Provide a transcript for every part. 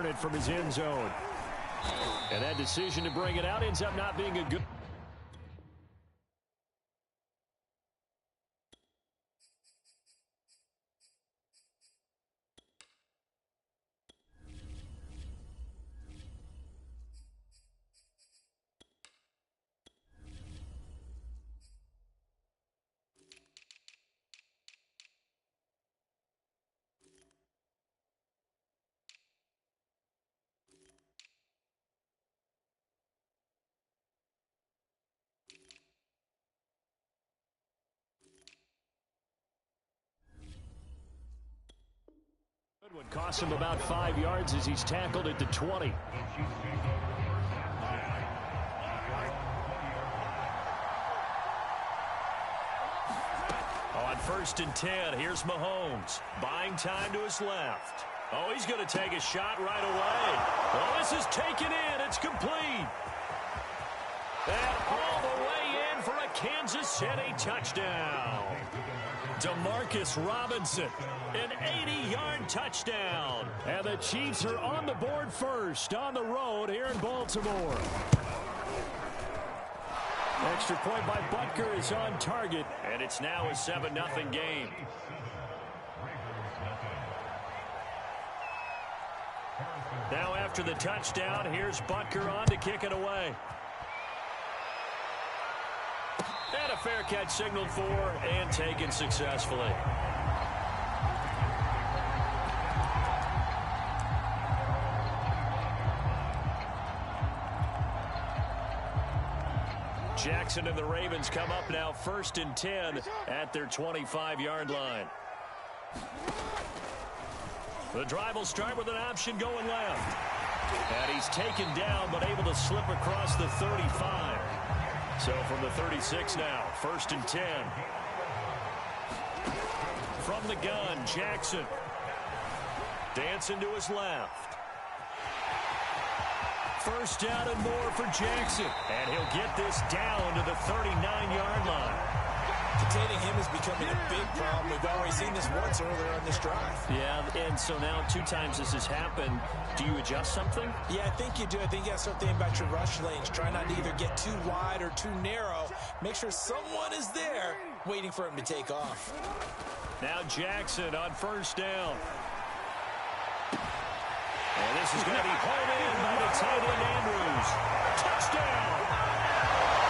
return it from his end zone. And that decision to bring it out ends up not being a good... Would cost him about 5 yards as he's tackled at the 20. On 1st and 10, here's Mahomes. Buying time to his left. Oh, he's going to take a shot right away. Oh, this is taken in. It's complete. And all the way in for a Kansas City touchdown. Demarcus Robinson, an 80-yard touchdown. And the Chiefs are on the board first on the road here in Baltimore. Extra point by Butker is on target, and it's now a 7-0 game. Now after the touchdown, here's Butker on to kick it away. And a fair catch signaled for and taken successfully. Jackson and the Ravens come up now 1st and 10 at their 25-yard line. The drive will start with an option going left. And he's taken down but able to slip across the 35. So from the 36 now, 1st and 10. From the gun, Jackson. Dancing to his left. 1st down and more for Jackson. And he'll get this down to the 39-yard line. Containing him is becoming a big problem. We've already seen this once earlier on this drive. Yeah, and so now 2 times this has happened. Do you adjust something? Yeah, I think you do. I think you got to start thinking about your rush lanes. Try not to either get too wide or too narrow. Make sure someone is there waiting for him to take off. Now Jackson on 1st down. And this is going to be hauled in by the tight end Andrews. Touchdown!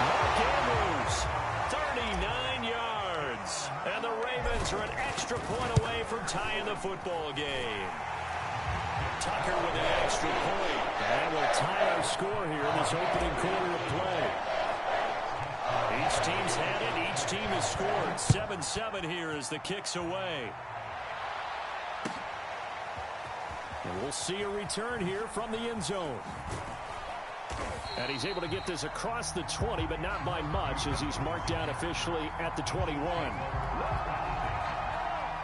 Mark Andrews, 39 yards. And the Ravens are an extra point away from tying the football game. Tucker with an extra point. And we'll tie our score here in this opening quarter of play. Each team's had it. Each team has scored. 7-7 here as the kick's away. And we'll see a return here from the end zone. And he's able to get this across the 20, but not by much as he's marked down officially at the 21.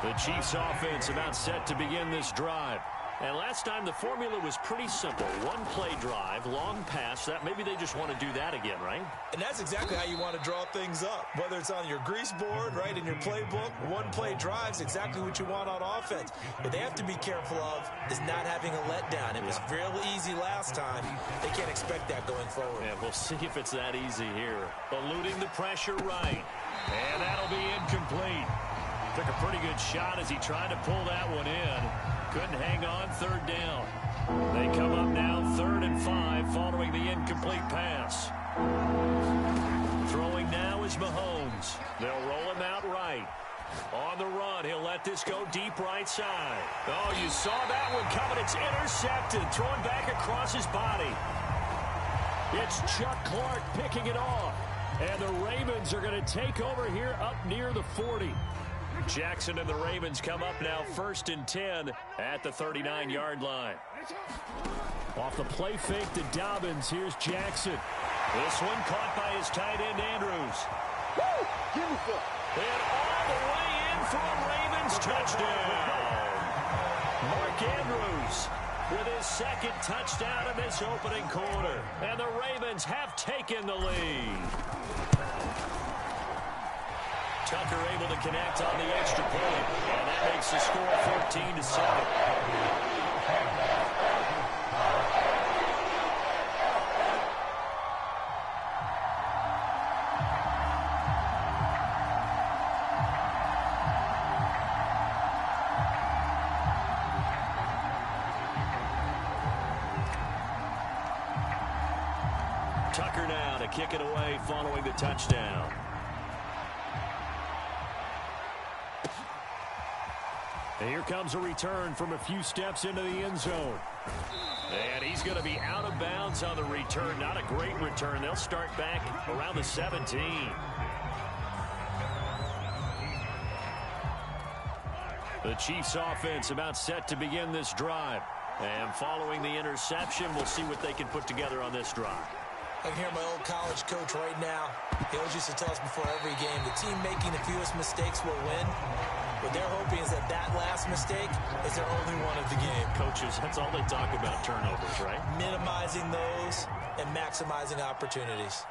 The Chiefs offense about set to begin this drive. And last time the formula was pretty simple. 1-play drive, long pass. That maybe they just want to do that again, right? And that's exactly how you want to draw things up. Whether it's on your grease board, right, in your playbook, 1-play drive's exactly what you want on offense. What they have to be careful of is not having a letdown. It was real easy last time. They can't expect that going forward. Yeah, we'll see if it's that easy here. Eluding the pressure right. And that'll be incomplete. Took a pretty good shot as he tried to pull that one in. Couldn't hang on, 3rd down. They come up now 3rd and 5 following the incomplete pass. Throwing now is Mahomes. They'll roll him out right. On the run, he'll let this go deep right side. Oh, you saw that one coming. It's intercepted. Throwing back across his body. It's Chuck Clark picking it off. And the Ravens are going to take over here up near the 40. Jackson and the Ravens come up now 1st and 10 at the 39-yard line. Off the play fake to Dobbins, here's Jackson. This one caught by his tight end Andrews. Woo! Beautiful. And all the way in for a Ravens touchdown. Mark Andrews with his 2nd touchdown of this opening quarter. And the Ravens have taken the lead. Tucker able to connect on the extra point, and that makes the score 14-7. Tucker now to kick it away following the touchdown. And here comes a return from a few steps into the end zone. And he's going to be out of bounds on the return. Not a great return. They'll start back around the 17. The Chiefs offense about set to begin this drive. And following the interception, we'll see what they can put together on this drive. I can hear my old college coach right now. He always used to tell us before every game, the team making the fewest mistakes will win. What they're hoping is that that last mistake is their only one of the game. Coaches, that's all they talk about, turnovers, right? Minimizing those and maximizing opportunities.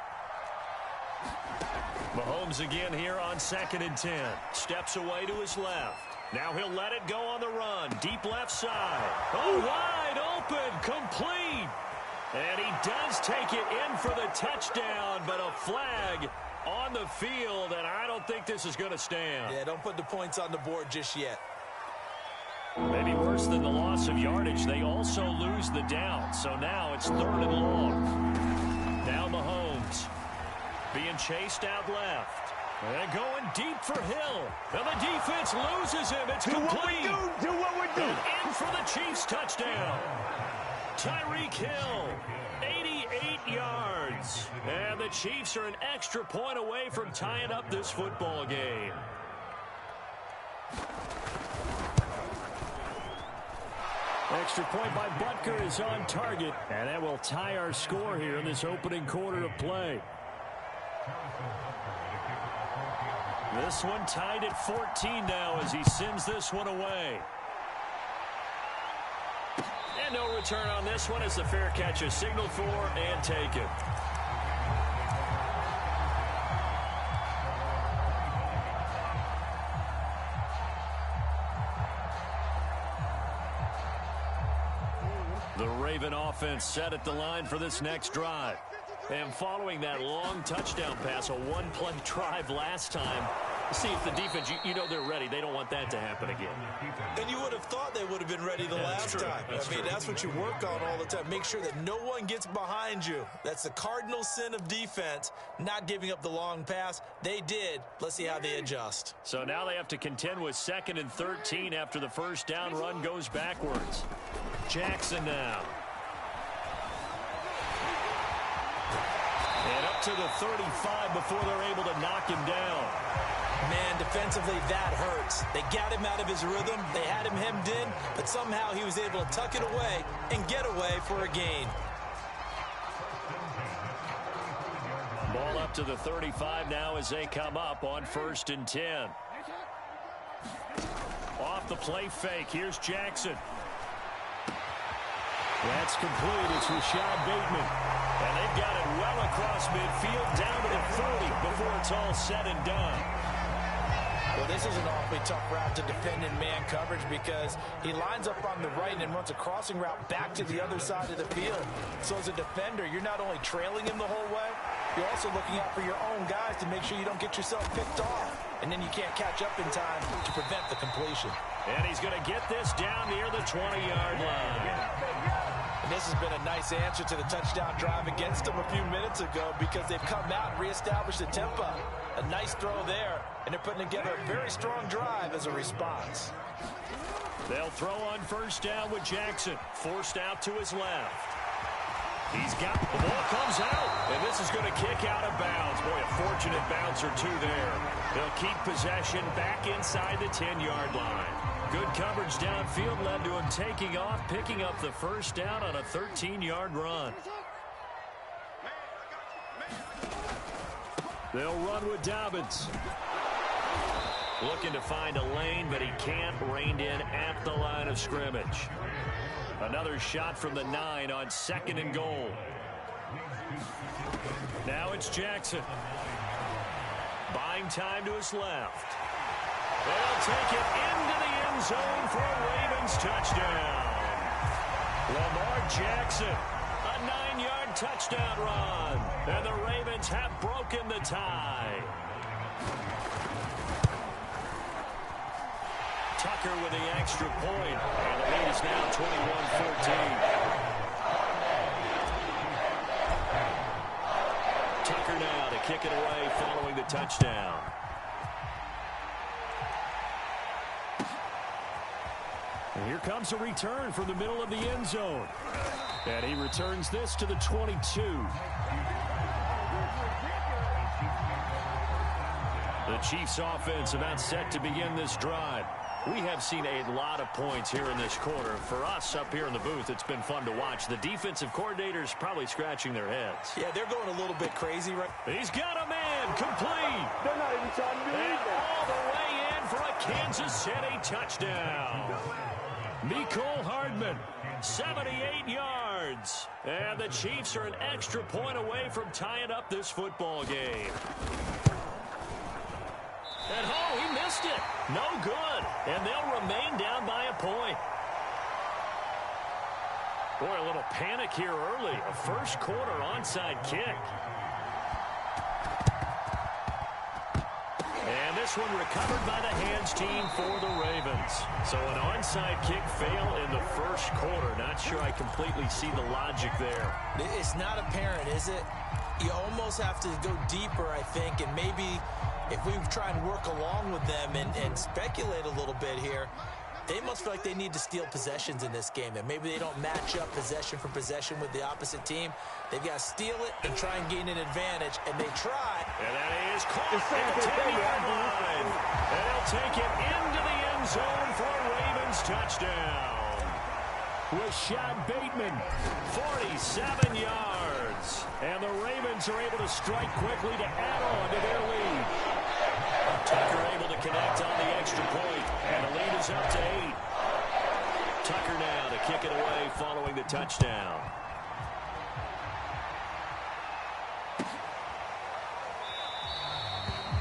Mahomes again here on 2nd and 10. Steps away to his left. Now he'll let it go on the run. Deep left side. Oh, wide open. Complete. And he does take it in for the touchdown, but a flag on the field, and I don't think this is going to stand. Yeah, don't put the points on the board just yet. Maybe worse than the loss of yardage, they also lose the down. So now it's 3rd and long. Now Mahomes being chased out left. And going deep for Hill. And the defense loses him. It's complete. Do what we do. And in for the Chiefs touchdown. Tyreek Hill, 88 yards. And the Chiefs are an extra point away from tying up this football game. Extra point by Butker is on target. And that will tie our score here in this opening quarter of play. This one tied at 14 now as he sends this one away. And no return on this one as the fair catch is signaled for and taken. The Raven offense set at the line for this next drive. And following that long touchdown pass, a one-play drive last time, see if the defense, you know they're ready. They don't want that to happen again. And you would have thought they would have been ready the last time. That's what you work on all the time. Make sure that no one gets behind you. That's the cardinal sin of defense, not giving up the long pass. They did. Let's see how they adjust. So now they have to contend with 2nd and 13 after the first down run goes backwards. Jackson now. And up to the 35 before they're able to knock him down. Man, defensively, that hurts. They got him out of his rhythm. They had him hemmed in, but somehow he was able to tuck it away and get away for a gain. Ball up to the 35 now as they come up on 1st and 10. Off the play fake. Here's Jackson. That's complete. It's Rashad Bateman. And they've got it well across midfield down to the 40 before it's all said and done. Well, this is an awfully tough route to defend in man coverage because he lines up on the right and runs a crossing route back to the other side of the field. So as a defender, you're not only trailing him the whole way, you're also looking out for your own guys to make sure you don't get yourself picked off. And then you can't catch up in time to prevent the completion. And he's going to get this down near the 20-yard line. And this has been a nice answer to the touchdown drive against them a few minutes ago because they've come out and reestablished the tempo. A nice throw there, and they're putting together a very strong drive as a response. They'll throw on 1st down with Jackson, forced out to his left. He's got the ball comes out, and this is going to kick out of bounds. Boy, a fortunate bounce or two there. They'll keep possession back inside the 10-yard line. Good coverage downfield led to him taking off, picking up the 1st down on a 13-yard run. They'll run with Dobbins. Looking to find a lane, but he can't. Reined in at the line of scrimmage. Another shot from the 9 on 2nd and goal. Now it's Jackson. Buying time to his left. They'll take it into the end zone for a Ravens touchdown. Lamar Jackson, a 9-yard touchdown run. And the Ravens have broken the tie. Tucker with the extra point. And the lead is now 21-14. kick it away following the touchdown. And here comes a return from the middle of the end zone. And he returns this to the 22. The Chiefs offense about set to begin this drive. We have seen a lot of points here in this quarter. For us up here in the booth, it's been fun to watch. The defensive coordinators probably scratching their heads. Yeah, they're going a little bit crazy, right? He's got a man complete. They're not even trying to do And anything. all the way in for a Kansas City touchdown. Mecole Hardman, 78 yards. And the Chiefs are an extra point away from tying up this football game. And he missed it. No good. And they'll remain down by a point. Boy, a little panic here early. A first quarter onside kick. And this one recovered by the hands team for the Ravens. So an onside kick fail in the first quarter. Not sure I completely see the logic there. It's not apparent, is it? You almost have to go deeper, I think, and maybe if we try and work along with them and speculate a little bit here, they must feel like they need to steal possessions in this game, and maybe they don't match up possession for possession with the opposite team. They've got to steal it and try and gain an advantage, and they try. And that is caught at the 10-yard line. And they'll take it into the end zone for a Ravens touchdown. Rashad Bateman, 47 yards. And the Ravens are able to strike quickly to add on to their lead. Tucker able to connect on the extra point, and the lead is up to 8. Tucker now to kick it away following the touchdown.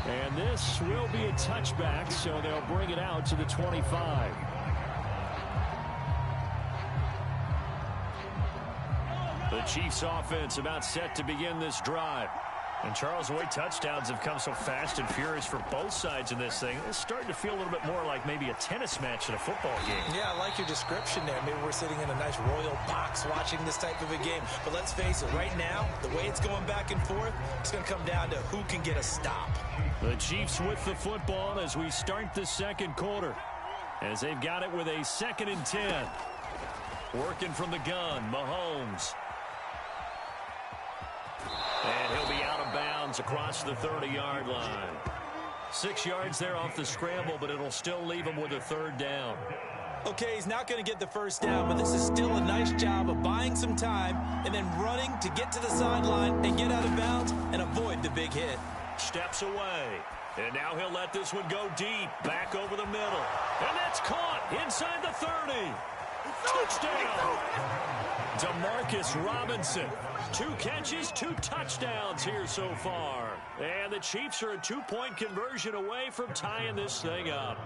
And this will be a touchback, so they'll bring it out to the 25. The Chiefs offense about set to begin this drive. And Charles, the way touchdowns have come so fast and furious for both sides in this thing, it's starting to feel a little bit more like maybe a tennis match in a football game. Yeah, I like your description there. Maybe we're sitting in a nice royal box watching this type of a game. But let's face it, right now, the way it's going back and forth, it's going to come down to who can get a stop. The Chiefs with the football as we start the second quarter. As they've got it with a 2nd and 10. Working from the gun, Mahomes. And he'll be out of bounds across the 30-yard line. 6 yards there off the scramble, but it'll still leave him with a 3rd down. Okay, he's not going to get the first down, but this is still a nice job of buying some time and then running to get to the sideline and get out of bounds and avoid the big hit. Steps away. And now he'll let this one go deep, back over the middle. And that's caught inside the 30. Touchdown! Demarcus Robinson. 2 catches, 2 touchdowns here so far. And the Chiefs are a 2-point conversion away from tying this thing up.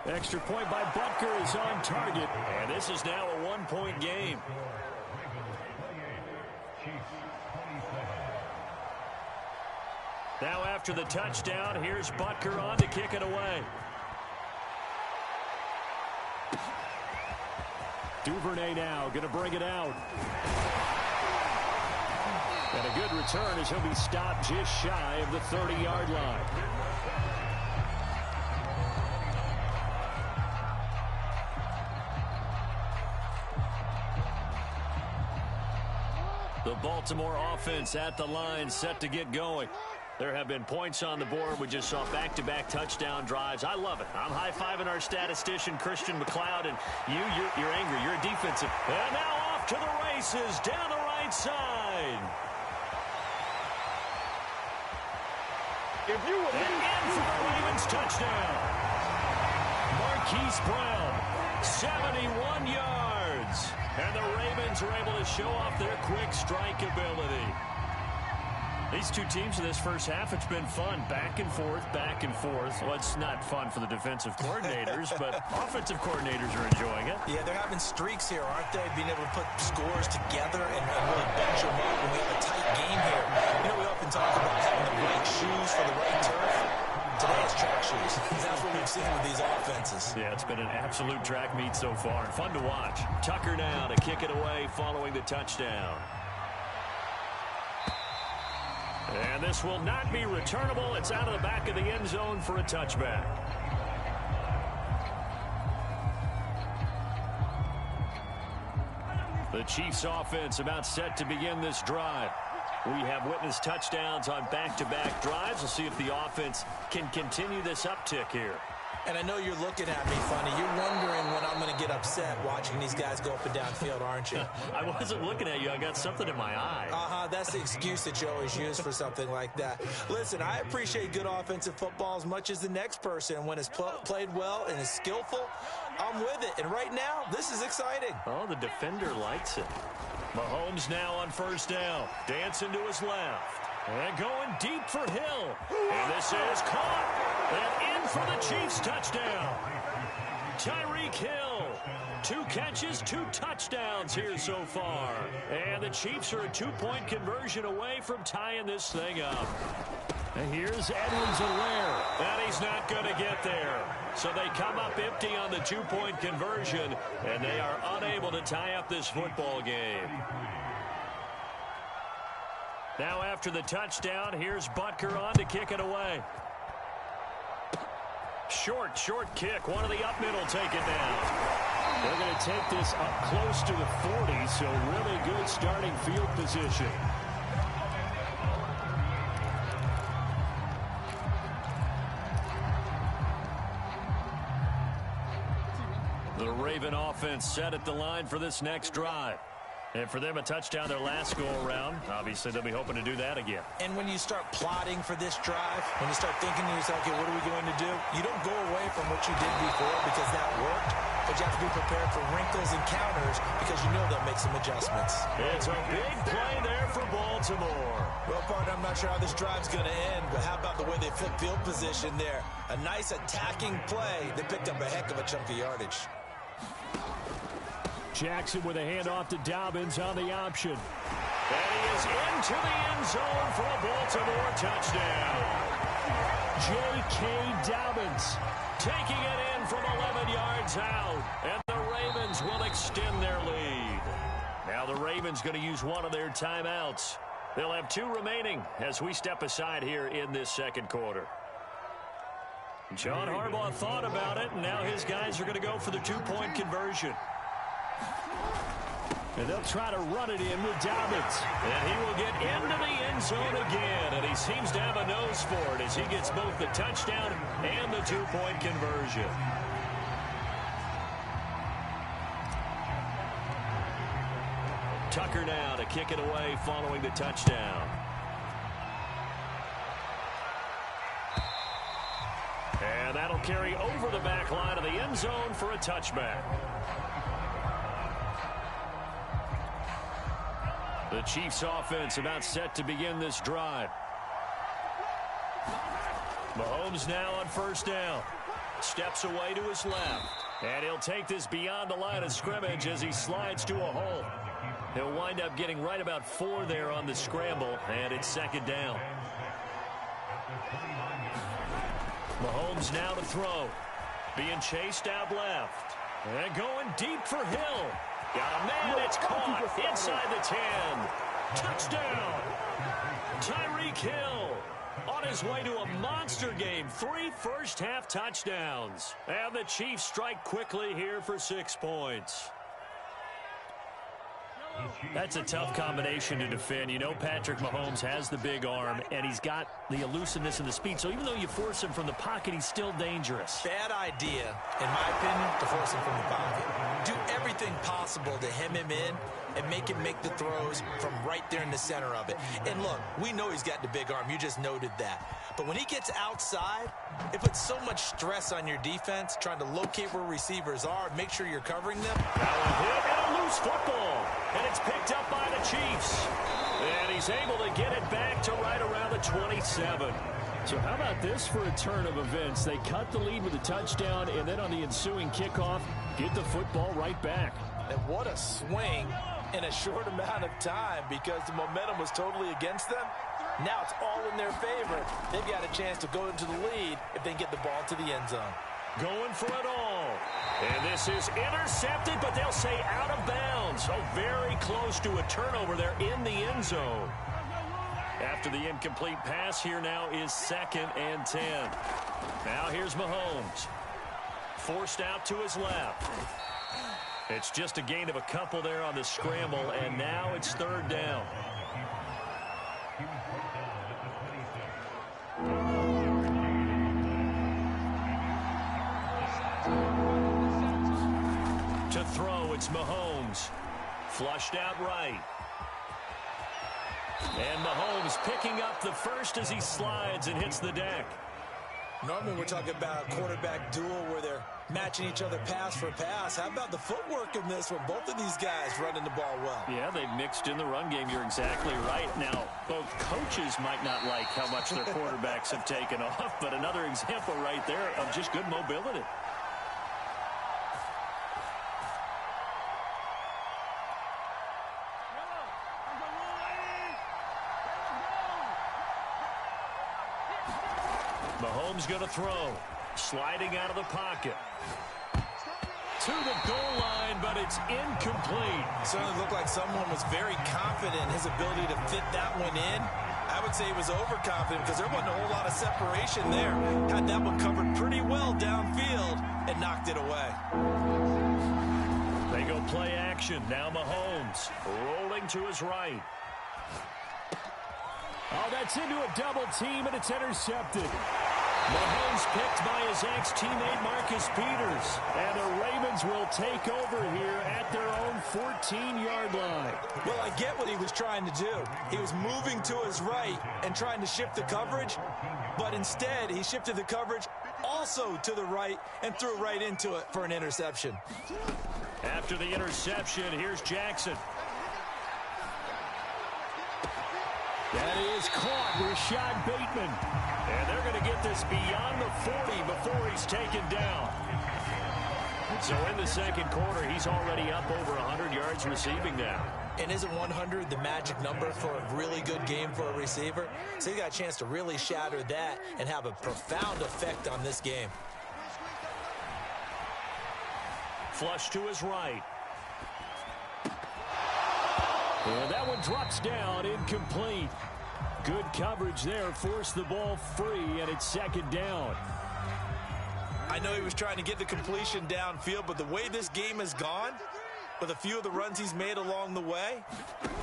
Extra point by Butker is on target. And this is now a 1-point game. Now after the touchdown, here's Butker on to kick it away. Duvernay now going to bring it out. And a good return as he'll be stopped just shy of the 30-yard line. The Baltimore offense at the line set to get going. There have been points on the board. We just saw back-to-back touchdown drives. I love it. I'm high-fiving our statistician, Christian McLeod, and you're angry. You're a defensive. And now off to the races down the right side. If you were And in for the Ravens touchdown. Marquise Brown, 71 yards. And the Ravens are able to show off their quick strike ability. These two teams in this first half, it's been fun. Back and forth, back and forth. Well, it's not fun for the defensive coordinators, but offensive coordinators are enjoying it. Yeah, they're having streaks here, aren't they? Being able to put scores together and really bunch them up when we have a tight game here. You know, we often talk about having the right shoes for the right turf. Today it's track shoes. That's what we've seen with these offenses. Yeah, it's been an absolute track meet so far. And fun to watch. Tucker now to kick it away following the touchdown. And this will not be returnable. It's out of the back of the end zone for a touchback. The Chiefs offense about set to begin this drive. We have witnessed touchdowns on back-to-back drives. We'll see if the offense can continue this uptick here. And I know you're looking at me funny. You're wondering when I'm going to get upset watching these guys go up and down field, aren't you? I wasn't looking at you. I got something in my eye. That's the excuse that you always use for something like that. Listen, I appreciate good offensive football as much as the next person. When it's played well and is skillful, I'm with it. And right now, this is exciting. Oh, the defender likes it. Mahomes now on first down. Dancing to his left. And going deep for Hill. And this is caught. And in for the Chiefs touchdown. Tyreek Hill. 2 catches, 2 touchdowns here so far. And the Chiefs are a 2-point conversion away from tying this thing up. And here's Edwards-Helaire. And he's not going to get there. So they come up empty on the 2-point conversion. And they are unable to tie up this football game. Now after the touchdown, here's Butker on to kick it away. Short kick. One of the up middle take it down. They're going to take this up close to the 40, so really good starting field position. The Raven offense set at the line for this next drive. And for them, a touchdown their last go-around. Obviously, they'll be hoping to do that again. And when you start plotting for this drive, when you start thinking to yourself, okay, what are we going to do? You don't go away from what you did before because that worked. But you have to be prepared for wrinkles and counters because you know they'll make some adjustments. It's a big play there for Baltimore. Well, partner, I'm not sure how this drive's going to end, but how about the way they flip field position there? A nice attacking play. They picked up a heck of a chunk of yardage. Jackson with a handoff to Dobbins on the option. And he is into the end zone for a Baltimore touchdown. J.K. Dobbins taking it in from 11 yards out. And the Ravens will extend their lead. Now the Ravens going to use one of their timeouts. They'll have 2 remaining as we step aside here in this second quarter. John Harbaugh thought about it, and now his guys are going to go for the 2-point conversion. And they'll try to run it in with Dobbins. And he will get into the end zone again. And he seems to have a nose for it as he gets both the touchdown and the 2-point conversion. Tucker now to kick it away following the touchdown. And that'll carry over the back line of the end zone for a touchback. The Chiefs offense about set to begin this drive. Mahomes now on first down. Steps away to his left. And he'll take this beyond the line of scrimmage as he slides to a hole. He'll wind up getting right about 4 there on the scramble, and it's second down. Mahomes now to throw. Being chased out left. And going deep for Hill. Got a man, it's caught inside the 10. Touchdown. Tyreek Hill on his way to a monster game. 3 first-half touchdowns. And the Chiefs strike quickly here for 6 points. That's a tough combination to defend. You know Patrick Mahomes has the big arm, and he's got the elusiveness and the speed. So even though you force him from the pocket, he's still dangerous. Bad idea, in my opinion, to force him from the pocket. Do everything possible to hem him in and make him make the throws from right there in the center of it. And look, we know he's got the big arm. You just noted that. But when he gets outside, it puts so much stress on your defense trying to locate where receivers are, make sure you're covering them. Now a hit and a loose football. And it's picked up by the Chiefs. And he's able to get it back to right around the 27. So how about this for a turn of events? They cut the lead with a touchdown, and then on the ensuing kickoff, get the football right back. And what a swing in a short amount of time because the momentum was totally against them. Now it's all in their favor. They've got a chance to go into the lead if they get the ball to the end zone. Going for it all. And this is intercepted, but they'll say out of bounds. Oh, very close to a turnover there in the end zone. After the incomplete pass, here now is 2nd and 10. Now here's Mahomes. Forced out to his left. It's just a gain of a couple there on the scramble, and now it's 3rd down. To throw, it's Mahomes. Flushed out right. And Mahomes picking up the first as he slides and hits the deck. Normally we're talking about a quarterback duel where they're matching each other pass for pass. How about the footwork in this one? Both of these guys running the ball well. Yeah, they've mixed in the run game. You're exactly right. Now, both coaches might not like how much their quarterbacks have taken off, but another example right there of just good mobility. Mahomes going to throw. Sliding out of the pocket. To the goal line, but it's incomplete. Certainly looked like someone was very confident in his ability to fit that one in. I would say he was overconfident because there wasn't a whole lot of separation there. Had that one covered pretty well downfield and knocked it away. They go play action. Now Mahomes rolling to his right. Oh, that's into a double team, and it's intercepted. Mahomes picked by his ex-teammate Marcus Peters. And the Ravens will take over here at their own 14-yard line. Well, I get what he was trying to do. He was moving to his right and trying to shift the coverage, but instead he shifted the coverage also to the right and threw right into it for an interception. After the interception, here's Jackson. That is caught. Rashad Bateman. And they're going to get this beyond the 40 before he's taken down. So in the second quarter, he's already up over 100 yards receiving now. And isn't 100 the magic number for a really good game for a receiver? So he got a chance to really shatter that and have a profound effect on this game. Flush to his right. And that one drops down, incomplete. Good coverage there, forced the ball free, and it's second down. I know he was trying to get the completion downfield, but the way this game has gone, with a few of the runs he's made along the way,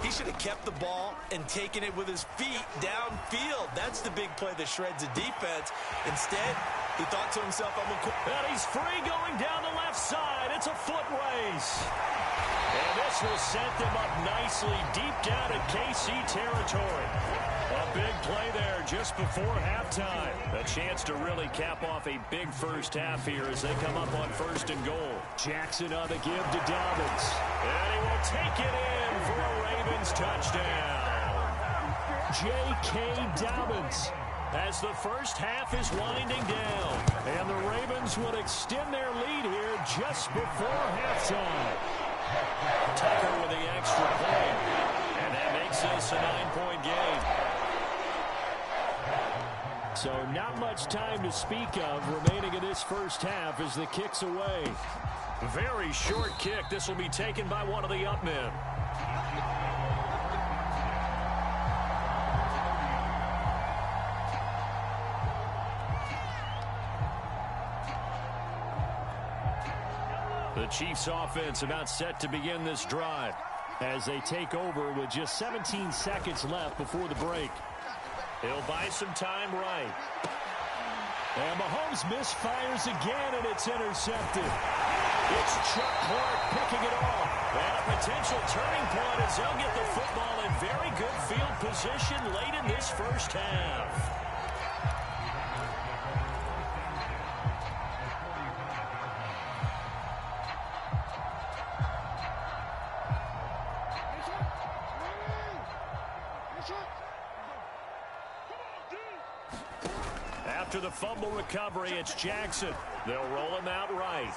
he should have kept the ball and taken it with his feet downfield. That's the big play that shreds a defense. Instead, he thought to himself, and he's free going down the left side. It's a foot race. And this will set them up nicely deep down in KC territory. A big play there just before halftime. A chance to really cap off a big first half here as they come up on 1st and goal. Jackson on the give to Dobbins. And he will take it in for a Ravens touchdown. J.K. Dobbins as the first half is winding down. And the Ravens will extend their lead here just before halftime. Tucker with the extra point. And that makes this a 9-point game. So not much time to speak of remaining in this first half as the kick's away. Very short kick. This will be taken by one of the up men. The Chiefs offense about set to begin this drive as they take over with just 17 seconds left before the break. He'll buy some time right. And Mahomes misfires again, and it's intercepted. It's Chuck Clark picking it off. And a potential turning point as they'll get the football in very good field position late in this first half. After the fumble recovery, it's Jackson. They'll roll him out right.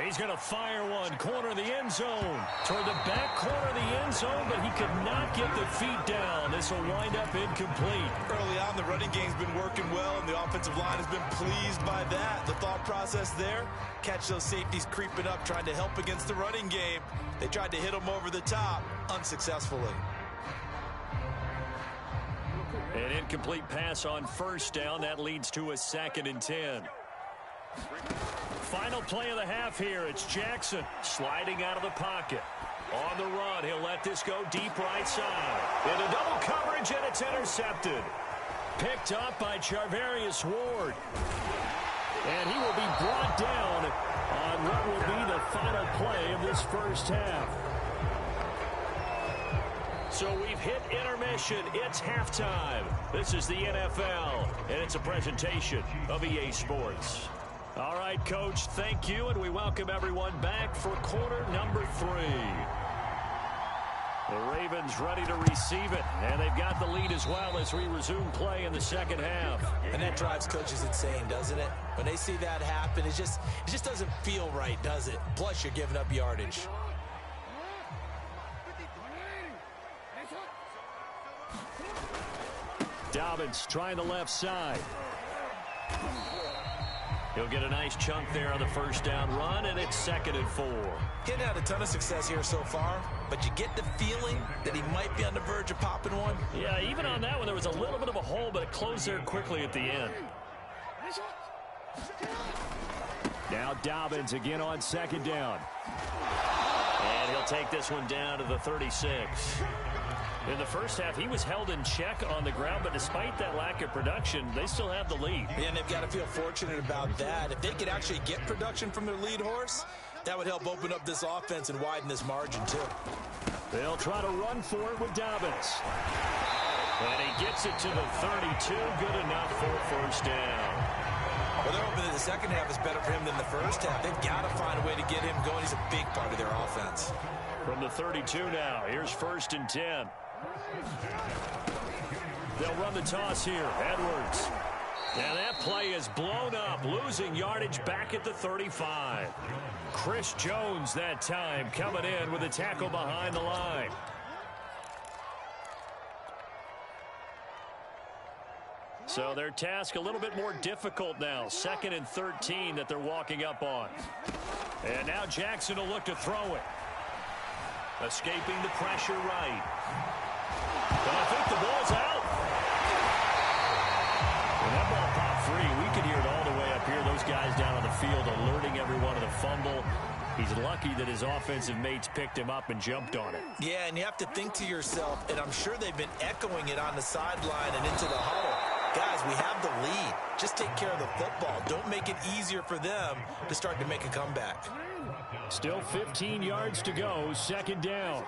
He's going to fire one, corner of the end zone. Toward the back corner of the end zone, but he could not get the feet down. This will wind up incomplete. Early on, the running game's been working well, and the offensive line has been pleased by that. The thought process there, catch those safeties creeping up, trying to help against the running game. They tried to hit him over the top, unsuccessfully. An incomplete pass on first down. That leads to a 2nd and 10. Final play of the half here. It's Jackson sliding out of the pocket. On the run, he'll let this go deep right side. Into double coverage, and it's intercepted. Picked up by Charvarius Ward. And he will be brought down on what will be the final play of this first half. So we've hit intermission. It's halftime. This is the NFL, and it's a presentation of EA Sports. All right, Coach, thank you, and we welcome everyone back for quarter number 3. The Ravens ready to receive it, and they've got the lead as well as we resume play in the second half. And that drives coaches insane, doesn't it? When they see that happen, it just doesn't feel right, does it? Plus, you're giving up yardage. Dobbins trying the left side. He'll get a nice chunk there on the first down run, and it's 2nd and 4. Getting had a ton of success here so far, but you get the feeling that he might be on the verge of popping one. Yeah, even on that one, there was a little bit of a hole, but it closed there quickly at the end. Now Dobbins again on 2nd down. And he'll take this one down to the 36. In the first half, he was held in check on the ground, but despite that lack of production, they still have the lead. And they've got to feel fortunate about that. If they could actually get production from their lead horse, that would help open up this offense and widen this margin, too. They'll try to run for it with Dobbins. And he gets it to the 32. Good enough for a first down. Well, they're hoping that the second half is better for him than the first half. They've got to find a way to get him going. He's a big part of their offense. From the 32 now, here's 1st and 10. They'll run the toss here. Edwards. And that play is blown up, losing yardage back at the 35. Chris Jones that time coming in with a tackle behind the line. So their task a little bit more difficult now. 2nd and 13 that they're walking up on. And now Jackson will look to throw it. Escaping the pressure right. But I think the ball's out. When that ball popped free, we could hear it all the way up here. Those guys down on the field alerting everyone of the fumble. He's lucky that his offensive mates picked him up and jumped on it. Yeah, and you have to think to yourself, and I'm sure they've been echoing it on the sideline and into the huddle. Guys, we have the lead. Just take care of the football. Don't make it easier for them to start to make a comeback. Still 15 yards to go, 2nd down.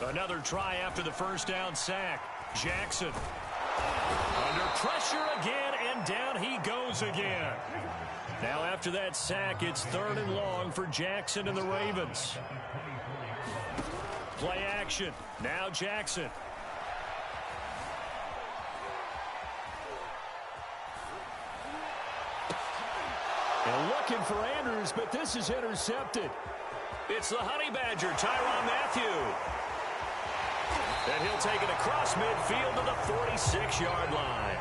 Another try after the first down sack. Jackson under pressure again, and down he goes again. Now after that sack, it's 3rd and long for Jackson and the Ravens. Play action. Now Jackson. And looking for Andrews, but this is intercepted. It's the Honey Badger, Tyrann Mathieu. And he'll take it across midfield to the 46-yard line.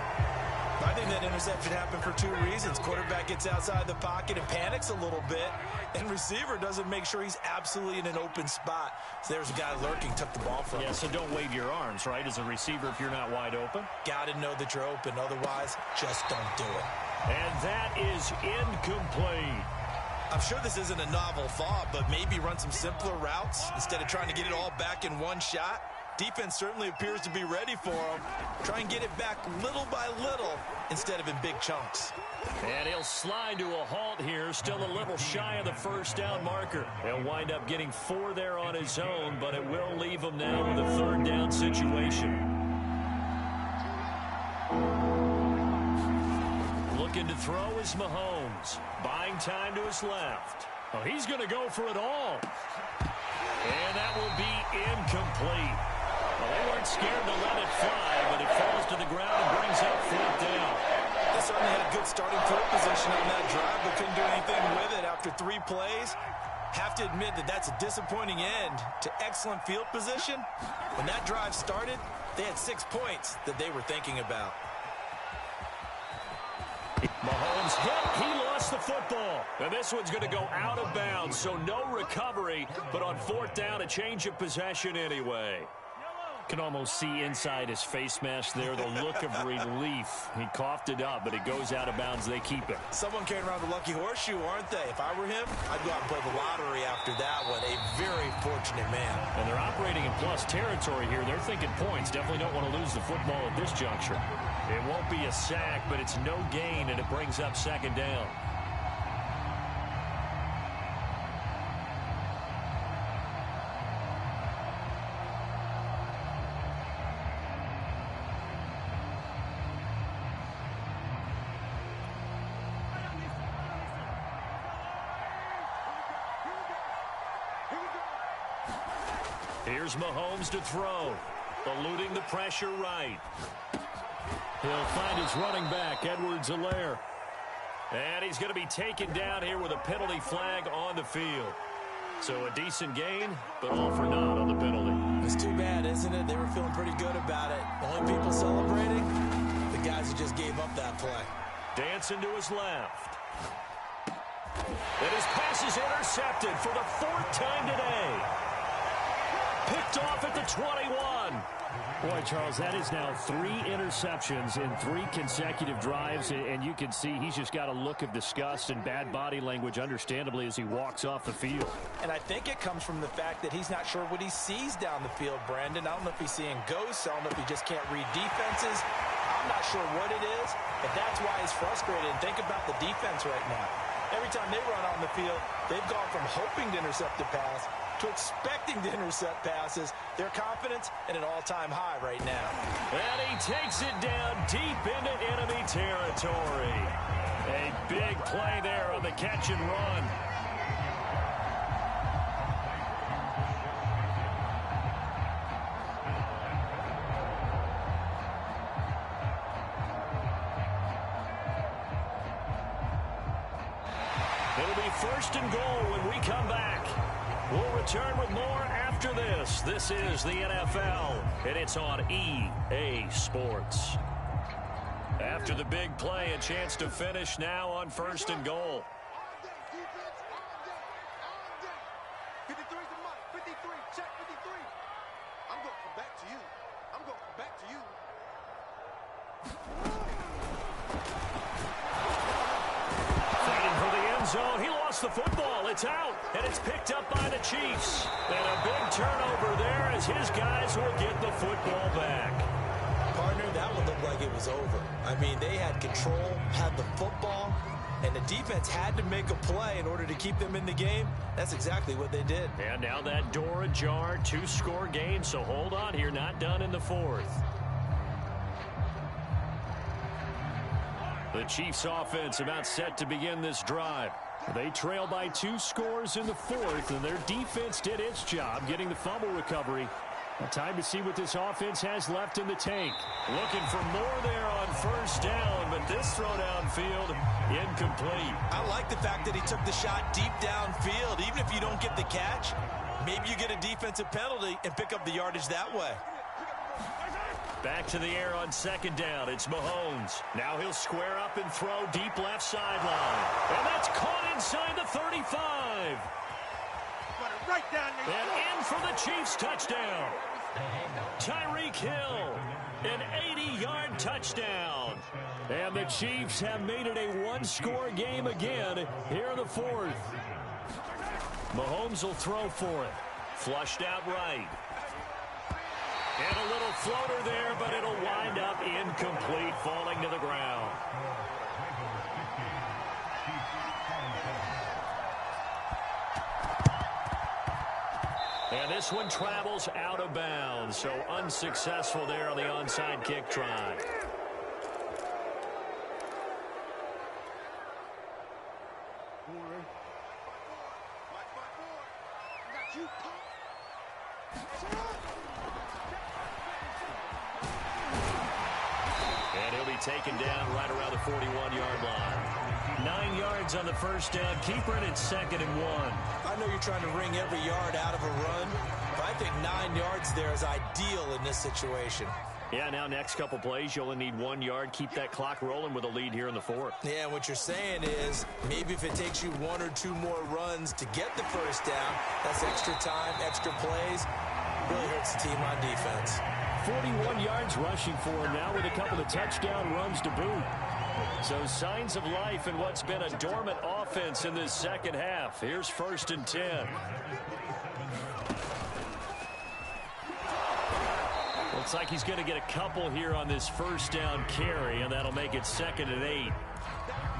I think that interception happened for 2 reasons. Quarterback gets outside the pocket and panics a little bit, and receiver doesn't make sure he's absolutely in an open spot. So there's a guy lurking, took the ball from him. Yeah, so don't wave your arms, right, as a receiver if you're not wide open. Got to know that you're open. Otherwise, just don't do it. And that is incomplete. I'm sure this isn't a novel thought, but maybe run some simpler routes instead of trying to get it all back in one shot. Defense certainly appears to be ready for him. Try and get it back little by little instead of in big chunks. And he'll slide to a halt here, still a little shy of the first down marker. He'll wind up getting 4 there on his own, but it will leave him now with a 3rd down situation. Looking to throw is Mahomes. Buying time to his left. Oh, he's going to go for it all. And that will be incomplete. Well, they weren't scared to let it fly, but it falls to the ground and brings up 4th down. This certainly had good starting field position on that drive, but couldn't do anything with it after 3 plays. Have to admit that that's a disappointing end to excellent field position. When that drive started, they had 6 points that they were thinking about. Mahomes hit. He lost the football. And this one's going to go out of bounds, so no recovery. But on 4th down, a change of possession anyway. Can almost see inside his face mask there the look of relief. He coughed it up, but it goes out of bounds. They keep it. Someone carrying around the lucky horseshoe, aren't they? If I were him, I'd go out and play the lottery after that one. A very fortunate man. And they're operating in plus territory here. They're thinking points. Definitely don't want to lose the football at this juncture. It won't be a sack, but it's no gain, and it brings up 2nd down. Here's Mahomes to throw. Eluding the pressure right. He'll find his running back, Edwards-Helaire. And he's going to be taken down here with a penalty flag on the field. So a decent gain, but all for naught on the penalty. It's too bad, isn't it? They were feeling pretty good about it. Only people celebrating, the guys who just gave up that play. Dancing to his left. And his pass is intercepted for the 4th time today. Picked off at the 21. Boy, Charles, that is now 3 interceptions in 3 consecutive drives, and you can see he's just got a look of disgust and bad body language, understandably, as he walks off the field. And I think it comes from the fact that he's not sure what he sees down the field, Brandon. I don't know if he's seeing ghosts. I don't know if he just can't read defenses. I'm not sure what it is, but that's why he's frustrated. And think about the defense right now. Every time they run on the field, they've gone from hoping to intercept a pass to expecting to intercept passes. Their confidence at an all-time high right now. And he takes it down deep into enemy territory. A big play there on the catch and run. It'll be 1st and goal when we come back. We'll return with more after this. This is the NFL, and it's on EA Sports. After the big play, a chance to finish now on 1st and goal. 53's the mark. 53. Check 53. I'm going to come back to you. I'm going to come back to you. Fighting for the end zone. He lost the football. It's out, and it's picked up by the Chiefs. And a big turnover there as his guys will get the football back. Partner, that one looked like it was over. I mean, they had control, had the football, and the defense had to make a play in order to keep them in the game. That's exactly what they did. And now that door ajar, 2-score game, so hold on here, not done in the 4th. The Chiefs offense about set to begin this drive. They trail by 2 scores in the 4th, and their defense did its job getting the fumble recovery. Now time to see what this offense has left in the tank. Looking for more there on 1st down, but this throw downfield incomplete. I like the fact that he took the shot deep downfield. Even if you don't get the catch, maybe you get a defensive penalty and pick up the yardage that way. Back to the air on 2nd down. It's Mahomes. Now he'll square up and throw deep left sideline. And that's caught inside the 35. Right down there. And in for the Chiefs touchdown. Tyreek Hill, an 80-yard touchdown. And the Chiefs have made it a 1-score game again here in the 4th. Mahomes will throw for it. Flushed out right. And a little floater there, but it'll wind up incomplete, falling to the ground. And this one travels out of bounds, so unsuccessful there on the onside kick try. And he'll be taken down right around the 41-yard line. 9 yards on the first down. Keeper, and it's 2nd and 1. I know you're trying to wring every yard out of a run, but I think 9 yards there is ideal in this situation. Yeah, now next couple plays, you only need 1 yard. Keep that clock rolling with a lead here in the 4th. Yeah, what you're saying is maybe if it takes you 1 or 2 more runs to get the first down, that's extra time, extra plays. Really hurts the team on defense. 41 yards rushing for him now with a couple of touchdown runs to boot. So signs of life in what's been a dormant offense in this second half. Here's 1st and 10. Looks like he's going to get a couple here on this first down carry, and that'll make it 2nd and 8.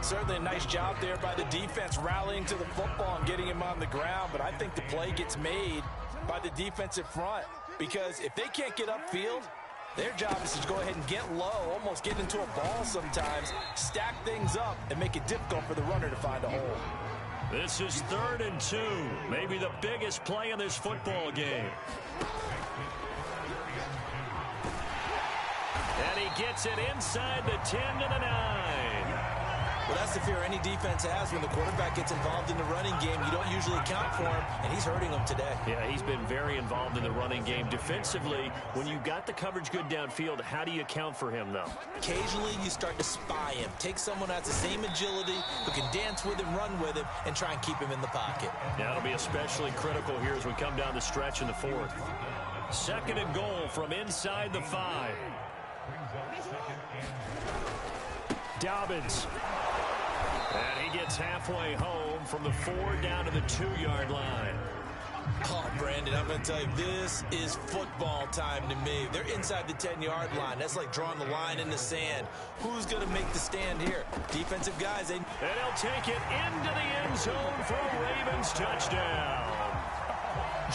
Certainly a nice job there by the defense rallying to the football and getting him on the ground, but I think the play gets made by the defensive front, because if they can't get upfield, their job is to go ahead and get low, almost get into a ball sometimes, stack things up, and make it difficult for the runner to find a hole. This is 3rd and 2, maybe the biggest play in this football game. And he gets it inside the 10 to the 9. Well, that's the fear any defense has when the quarterback gets involved in the running game. You don't usually account for him, and he's hurting them today. Yeah, he's been very involved in the running game. Defensively, when you got the coverage good downfield, how do you account for him, though? Occasionally, you start to spy him. Take someone who has the same agility, who can dance with him, run with him, and try and keep him in the pocket. Yeah, it'll be especially critical here as we come down the stretch in the 4th. 2nd and goal from inside the 5. Dobbins. And he gets halfway home from the 4 down to the 2-yard line. Oh, Brandon, I'm going to tell you, this is football time to me. They're inside the 10-yard line. That's like drawing the line in the sand. Who's going to make the stand here? Defensive guys. And he'll take it into the end zone for a Ravens touchdown.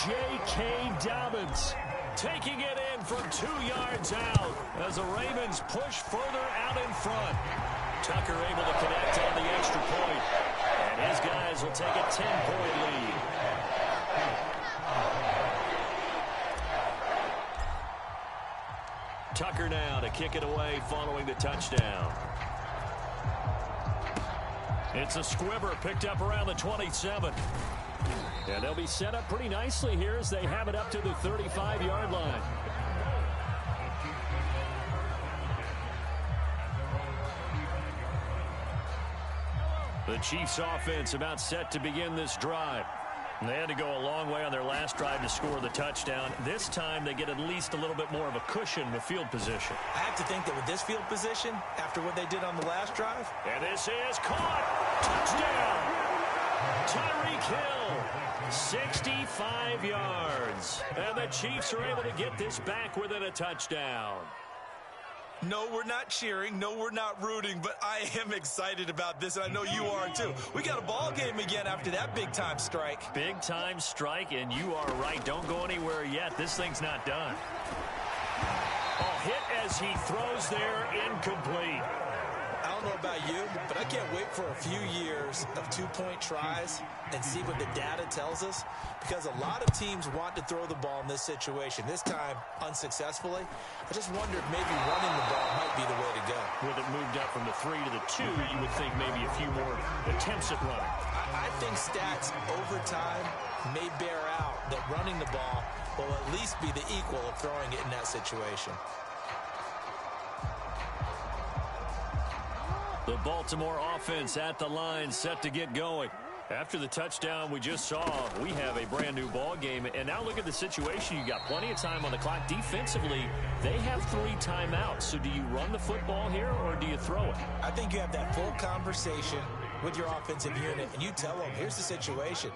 J.K. Dobbins taking it in from 2 yards out as the Ravens push further out in front. Tucker able to connect on the extra point, and his guys will take a 10-point lead. Tucker now to kick it away following the touchdown. It's a squibber picked up around the 27. And they'll be set up pretty nicely here as they have it up to the 35-yard line. The Chiefs offense about set to begin this drive. And they had to go a long way on their last drive to score the touchdown. This time they get at least a little bit more of a cushion with field position. I have to think that with this field position, after what they did on the last drive. And this is caught. Touchdown. Tyreek Hill. 65 yards. And the Chiefs are able to get this back within a touchdown. No, we're not cheering. No, we're not rooting, but I am excited about this, and I know you are too. We got a ball game again after that big-time strike. Big-time strike, and you are right. Don't go anywhere yet. This thing's not done. A hit as he throws there, incomplete. I don't know about you, but I can't wait for a few years of two-point tries and see what the data tells us, because a lot of teams want to throw the ball in this situation. This time, unsuccessfully. I just wonder if maybe running the ball might be the way to go. With it moved up from the 3 to the 2, you would think maybe a few more attempts at running. I think stats over time may bear out that running the ball will at least be the equal of throwing it in that situation. The Baltimore offense at the line, set to get going. After the touchdown we just saw, we have a brand new ball game. And now look at the situation. You got plenty of time on the clock. Defensively, they have 3 timeouts. So do you run the football here or do you throw it? I think you have that full conversation with your offensive unit, and you tell them, here's the situation.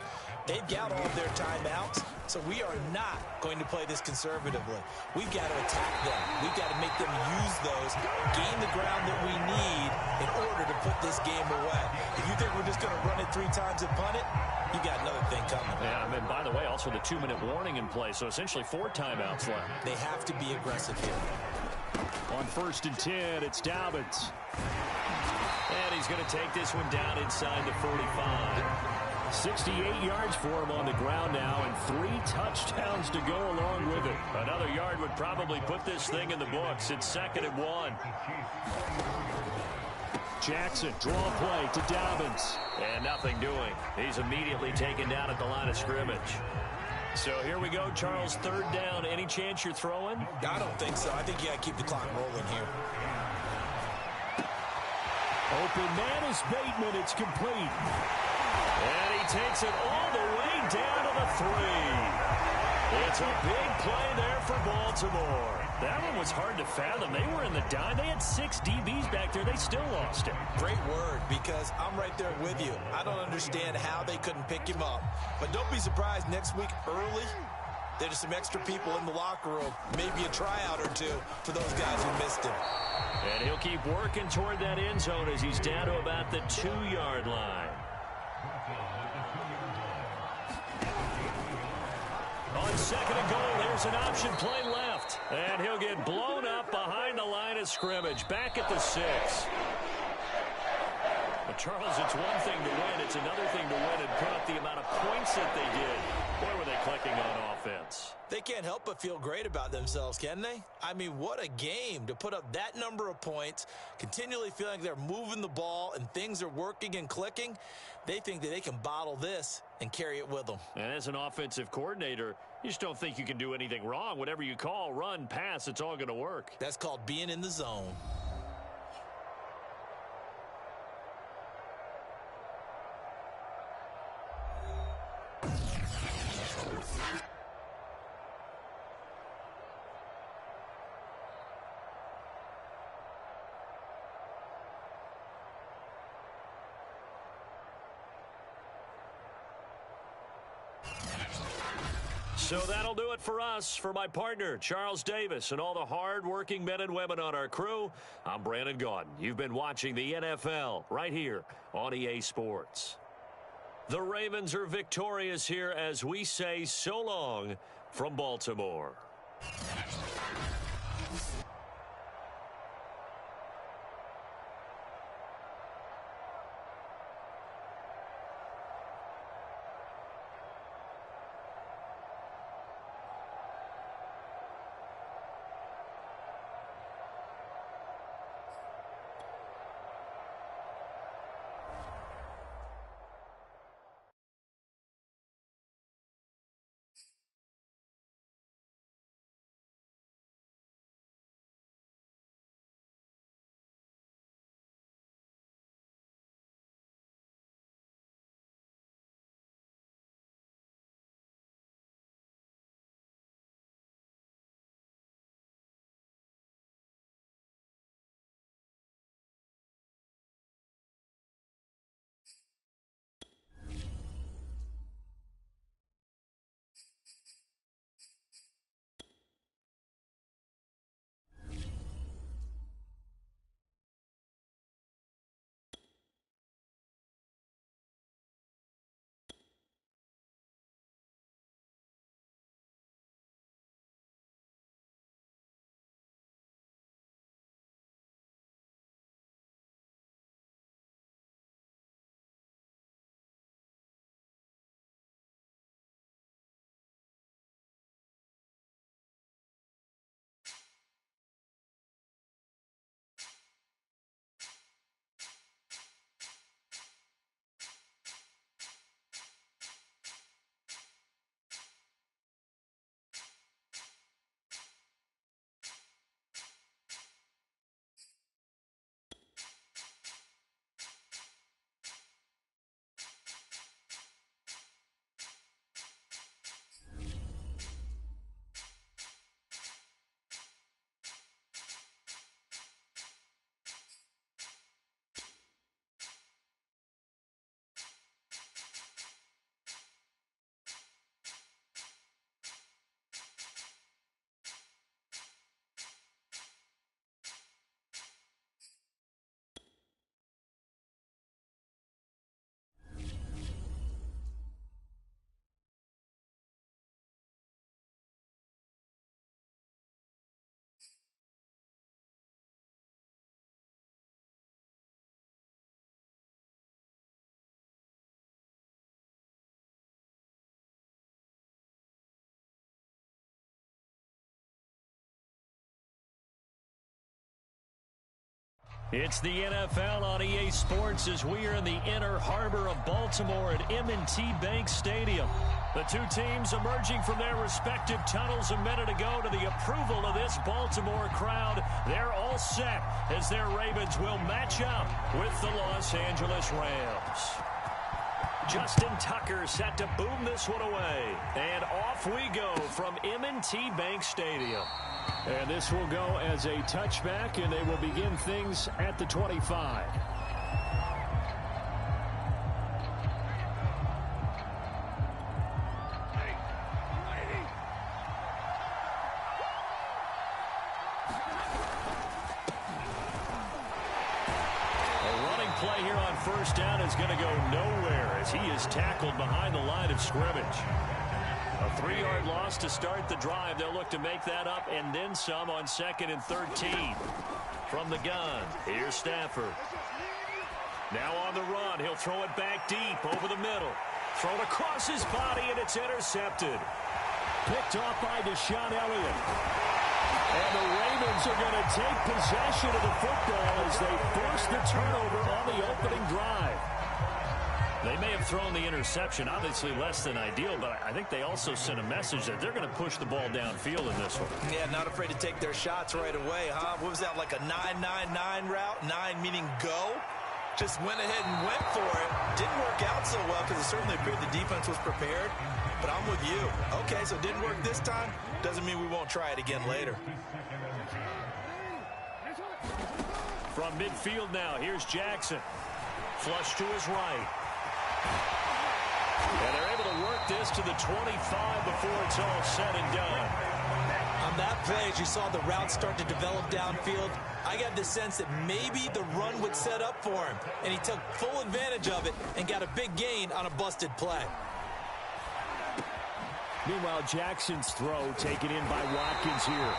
They've got all of their timeouts, so we are not going to play this conservatively. We've got to attack them. We've got to make them use those, gain the ground that we need in order to put this game away. If you think we're just going to run it 3 times and punt it, you got another thing coming. Yeah, and by the way, also the 2-minute warning in play, so essentially 4 timeouts left. They have to be aggressive here. On 1st and 10, it's Dobbins. And he's going to take this one down inside the 45. 68 yards for him on the ground now, and 3 touchdowns to go along with it. Another yard would probably put this thing in the books. It's 2nd and 1. Jackson, draw play to Dobbins. And nothing doing. He's immediately taken down at the line of scrimmage. So here we go, Charles, 3rd down. Any chance you're throwing? I don't think so. I think you got to keep the clock rolling here. Open man is Bateman. It's complete. And he takes it all the way down to the 3. It's a big play there for Baltimore. That one was hard to fathom. They were in the dime. They had 6 DBs back there. They still lost it. Great word, because I'm right there with you. I don't understand how they couldn't pick him up. But don't be surprised next week early, there's some extra people in the locker room. Maybe a tryout or two for those guys who missed him. And he'll keep working toward that end zone as he's down to about the 2-yard line. On 2nd and goal, there's an option play left. And he'll get blown up behind the line of scrimmage. Back at the 6. But Charles, it's one thing to win. It's another thing to win and put up the amount of points that they did. Boy, were they clicking on offense. They can't help but feel great about themselves, can they? I mean, what a game to put up that number of points, continually feeling like they're moving the ball and things are working and clicking. They think that they can bottle this and carry it with them. And as an offensive coordinator, you just don't think you can do anything wrong. Whatever you call, run, pass, it's all going to work. That's called being in the zone. So that'll do it for us. For my partner, Charles Davis, and all the hard-working men and women on our crew, I'm Brandon Gaudin. You've been watching the NFL right here on EA Sports. The Ravens are victorious here as we say so long from Baltimore. It's the NFL on EA Sports as we are in the inner harbor of Baltimore at M&T Bank Stadium. The two teams emerging from their respective tunnels a minute ago to the approval of this Baltimore crowd. They're all set as their Ravens will match up with the Los Angeles Rams. Justin Tucker set to boom this one away. And off we go from M&T Bank Stadium. And this will go as a touchback, and they will begin things at the 25. Play here on first down is going to go nowhere as he is tackled behind the line of scrimmage. A 3-yard loss to start the drive. They'll look to make that up and then some on 2nd and 13. From the gun, here's Stafford. Now on the run, he'll throw it back deep over the middle. Thrown across his body, and it's intercepted. Picked off by Deshaun Elliott. And the Ravens are going to take possession of the football as they force the turnover on the opening drive. They may have thrown the interception, obviously less than ideal, but I think they also sent a message that they're going to push the ball downfield in this one. Yeah, not afraid to take their shots right away, huh? What was that, like a 9-9-9 route? 9 meaning go? Just went ahead and went for it. Didn't work out so well because it certainly appeared the defense was prepared. But I'm with you. Okay, so it didn't work this time. Doesn't mean we won't try it again later. From midfield now, here's Jackson. Flush to his right. And they're able to work this to the 25 before it's all said and done. On that play, as you saw the route start to develop downfield, I got the sense that maybe the run would set up for him. And he took full advantage of it and got a big gain on a busted play. Meanwhile, Jackson's throw taken in by Watkins here.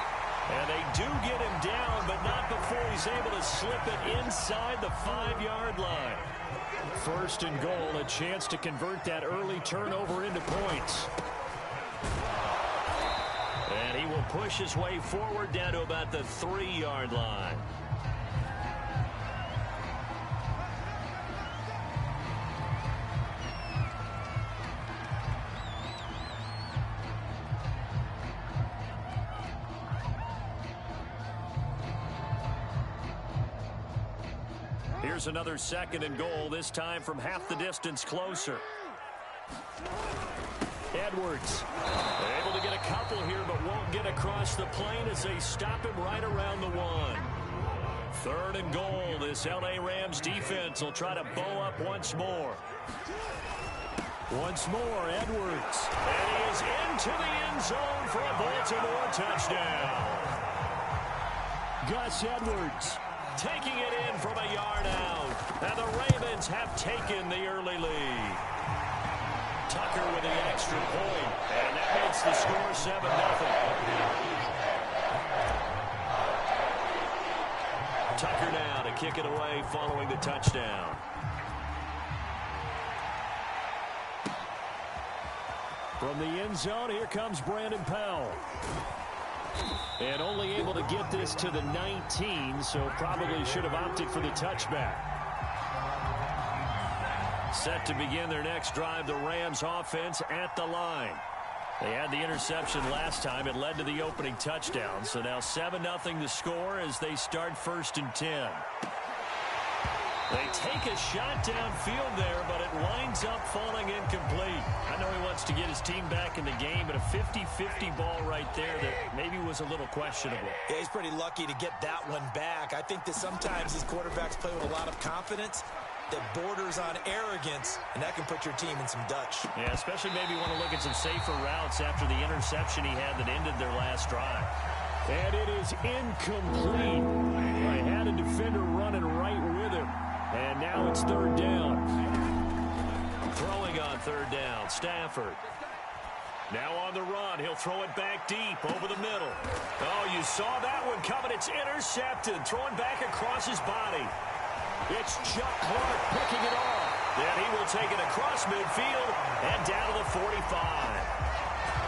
And they do get him down, but not before he's able to slip it inside the 5-yard line. 1st and goal, a chance to convert that early turnover into points. And he will push his way forward down to about the 3-yard line. Here's another 2nd and goal, this time from half the distance closer. Edwards able to get a couple here, but won't get across the plane as they stop him right around the 1. 3rd and goal. This L.A. Rams defense will try to bow up once more. Once more, Edwards. And he is into the end zone for a Baltimore touchdown. Gus Edwards taking it in from a yard out. And the Ravens have taken the early lead. Tucker with the extra point. And that makes the score 7-0. Tucker now to kick it away following the touchdown. From the end zone, here comes Brandon Powell. And only able to get this to the 19, so probably should have opted for the touchback. Set to begin their next drive, the Rams offense at the line. They had the interception last time. It led to the opening touchdown. So now 7-0 the score as they start 1st and 10. They take a shot downfield there, but it winds up falling incomplete. I know he wants to get his team back in the game, but a 50-50 ball right there that maybe was a little questionable. Yeah, he's pretty lucky to get that one back. I think that sometimes these quarterbacks play with a lot of confidence that borders on arrogance, and that can put your team in some Dutch. Yeah, especially maybe want to look at some safer routes after the interception he had that ended their last drive. And it is incomplete. I had a defender running right with him. And now it's 3rd down. Throwing on 3rd down, Stafford. Now on the run, he'll throw it back deep over the middle. Oh, you saw that one coming. It's intercepted, throwing back across his body. It's Chuck Clark picking it off. Then he will take it across midfield and down to the 45.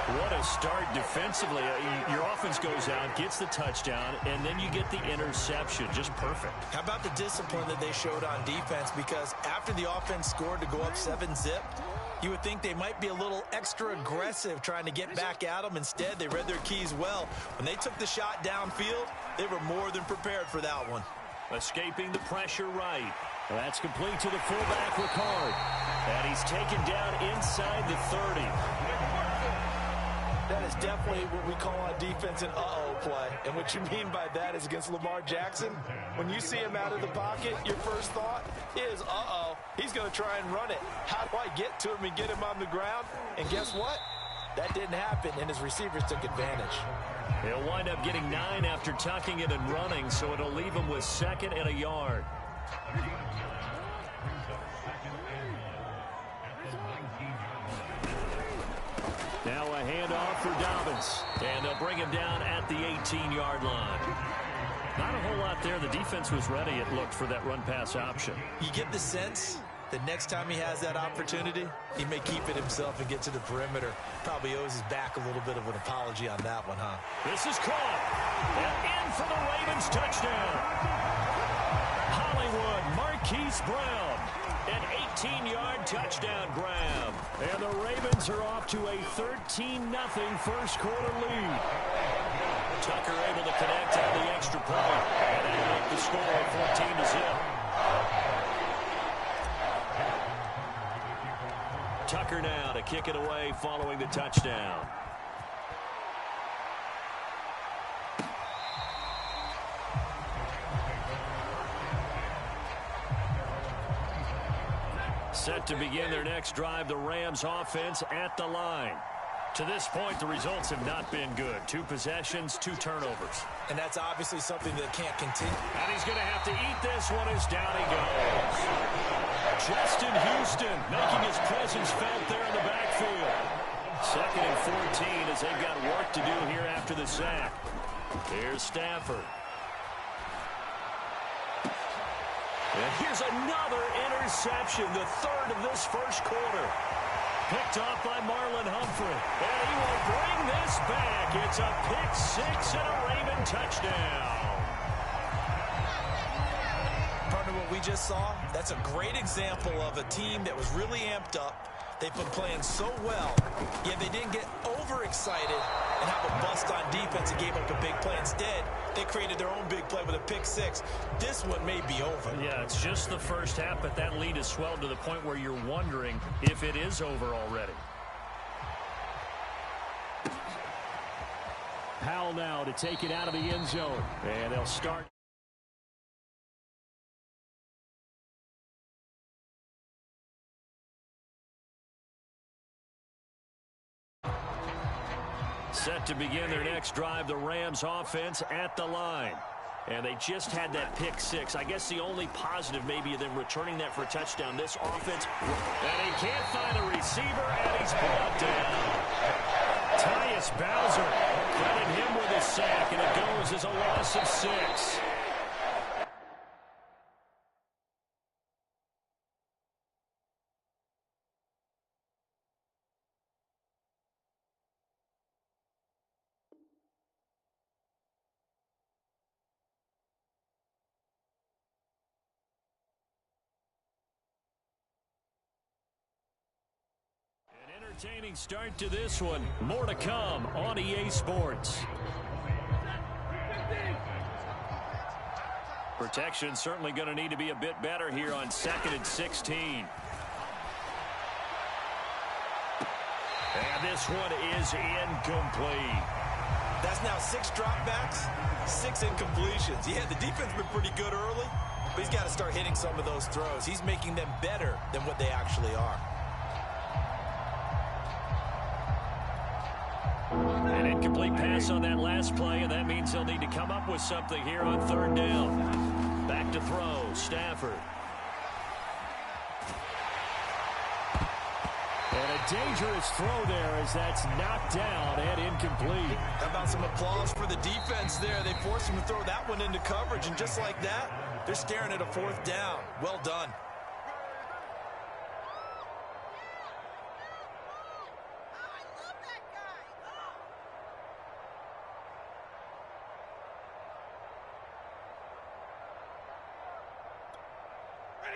What a start defensively. Your offense goes out, gets the touchdown, and then you get the interception. Just perfect. How about the discipline that they showed on defense? Because after the offense scored to go up 7-zip, you would think they might be a little extra aggressive trying to get back at them. Instead, they read their keys well. When they took the shot downfield, they were more than prepared for that one. Escaping the pressure right. That's complete to the fullback, Ricard. And he's taken down inside the 30. That is definitely what we call on defense an uh-oh play. And what you mean by that is against Lamar Jackson, when you see him out of the pocket, your first thought is, uh-oh, he's going to try and run it. How do I get to him and get him on the ground? And guess what? That didn't happen, and his receivers took advantage. He'll wind up getting 9 after tucking it and running, so it'll leave him with 2nd and a yard. Now a handoff for Dobbins, and they'll bring him down at the 18-yard line. Not a whole lot there. The defense was ready, it looked, for that run-pass option. You get the sense that next time he has that opportunity, he may keep it himself and get to the perimeter. Probably owes his back a little bit of an apology on that one, huh? This is caught. And in for the Ravens touchdown. Hollywood Marquise Brown. An 18-yard touchdown grab. And the Ravens are off to a 13-0 first quarter lead. Tucker able to connect on the extra point. And they make the score 14-0. Tucker now to kick it away following the touchdown. Set to begin their next drive, the Rams offense at the line. To this point, the results have not been good. 2 possessions, 2 turnovers. And that's obviously something that can't continue. And he's going to have to eat this one as down he goes. Justin Houston making his presence felt there in the backfield. 2nd and 14 as they've got work to do here after the sack. Here's Stafford. And here's another interception, the 3rd of this first quarter. Picked off by Marlon Humphrey. And he will bring this back. It's a pick-6 and a Raven touchdown. Partner, what we just saw, that's a great example of a team that was really amped up. They've been playing so well, yet they didn't get overexcited and have a bust on defense and gave up a big play. Instead, they created their own big play with a pick-6. This one may be over. Yeah, it's just the first half, but that lead has swelled to the point where you're wondering if it is over already. Powell now to take it out of the end zone. And they'll start. Set to begin their next drive, the Rams offense at the line. And they just had that pick-6. I guess the only positive maybe of them returning that for a touchdown. This offense, and he can't find a receiver, and he's brought down. Tyus Bowser, credit him with a sack, and it goes as a loss of 6. Entertaining start to this one. More to come on EA Sports. Protection certainly going to need to be a bit better here on 2nd and 16. And this one is incomplete. That's now 6 dropbacks, 6 incompletions. Yeah, the defense been pretty good early, but he's got to start hitting some of those throws. He's making them better than what they actually are. An incomplete pass on that last play, and that means they'll need to come up with something here on 3rd down. Back to throw, Stafford. And a dangerous throw there as that's knocked down and incomplete. How about some applause for the defense there? They forced him to throw that one into coverage, and just like that, they're staring at a 4th down. Well done.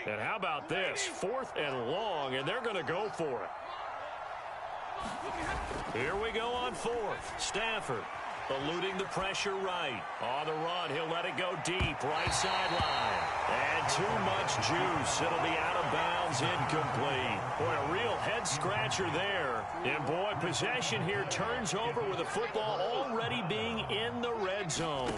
And how about this? 4th and long, and they're going to go for it. Here we go on 4th. Stafford eluding the pressure right. On the run, he'll let it go deep, right sideline. And too much juice. It'll be out of bounds, incomplete. Boy, a real head-scratcher there. And, boy, possession here turns over with the football already being in the red zone.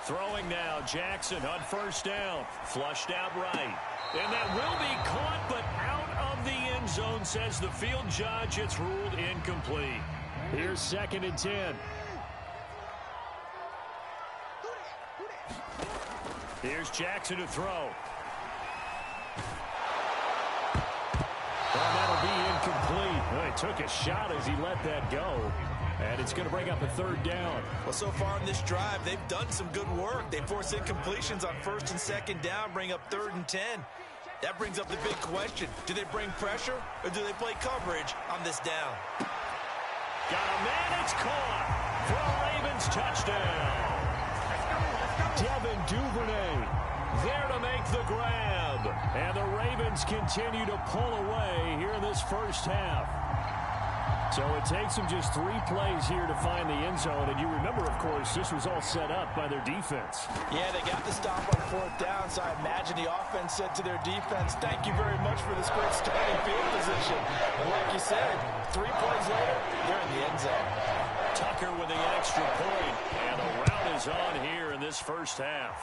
Throwing now, Jackson on 1st down. Flushed out right. And that will be caught, but out of the end zone, says the field judge. It's ruled incomplete. Here's 2nd and 10. Here's Jackson to throw. Well, that'll be incomplete. Well, he took a shot as he let that go. And it's going to bring up a 3rd down. Well, so far in this drive, they've done some good work. They force incompletions on 1st and 2nd down, bring up 3rd and 10. That brings up the big question. Do they bring pressure or do they play coverage on this down? Got a man, it's caught for a Ravens touchdown. Devin Duvernay there to make the grab. And the Ravens continue to pull away here in this first half. So it takes them just 3 plays here to find the end zone. And you remember, of course, this was all set up by their defense. Yeah, they got the stop on 4th down, so I imagine the offense said to their defense, thank you very much for this great starting field position. And like you said, 3 plays later, they're in the end zone. Tucker with the extra point, and the rout is on here in this first half.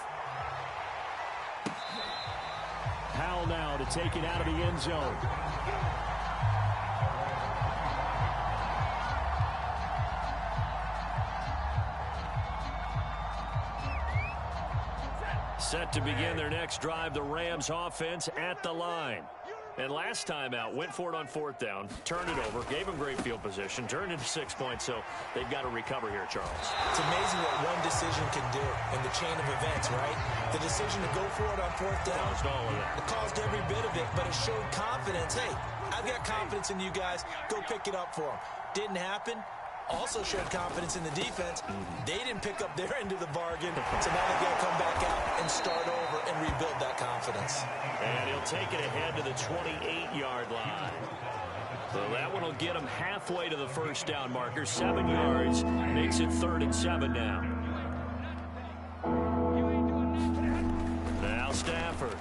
Powell now to take it out of the end zone. Set to begin their next drive, the Rams offense at the line. And last time out, went for it on 4th down, turned it over, gave them great field position, turned into 6 points, so they've got to recover here, Charles. It's amazing what one decision can do in the chain of events, right? The decision to go for it on 4th down. Caused all of that. It caused every bit of it, but it showed confidence. Hey, I've got confidence in you guys. Go pick it up for them. Didn't happen. Also showed confidence in the defense. They didn't pick up their end of the bargain, so now they've got to come back out and start over and rebuild that confidence. And he'll take it ahead to the 28-yard line. So that one will get him halfway to the first down marker. 7 yards makes it 3rd and 7 now. Now Stafford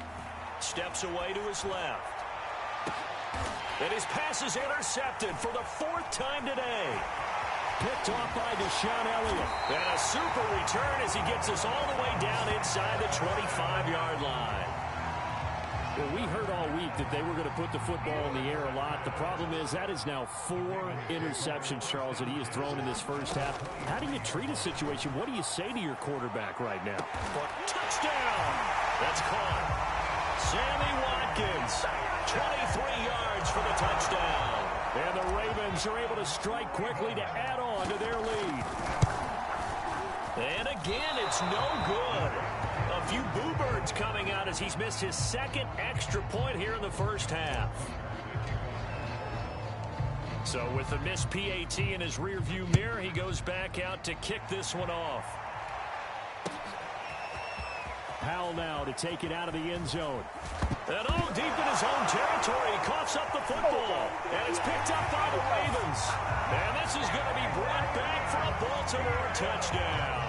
steps away to his left. And his pass is intercepted for the 4th time today. Picked off by Deshaun Elliott. And a super return as he gets us all the way down inside the 25-yard line. Well, we heard all week that they were going to put the football in the air a lot. The problem is that is now 4 interceptions, Charles, that he has thrown in this first half. How do you treat a situation? What do you say to your quarterback right now? Touchdown! That's caught. Sammy Watkins, 23 yards for the touchdown. And the Ravens are able to strike quickly to add on to their lead. And again, it's no good. A few boo birds coming out as he's missed his 2nd extra point here in the first half. So with the missed PAT in his rearview mirror, he goes back out to kick this one off. Powell now to take it out of the end zone. And deep in his own territory, he coughs up the football. And it's picked up by the Ravens. And this is going to be brought back for a Baltimore touchdown.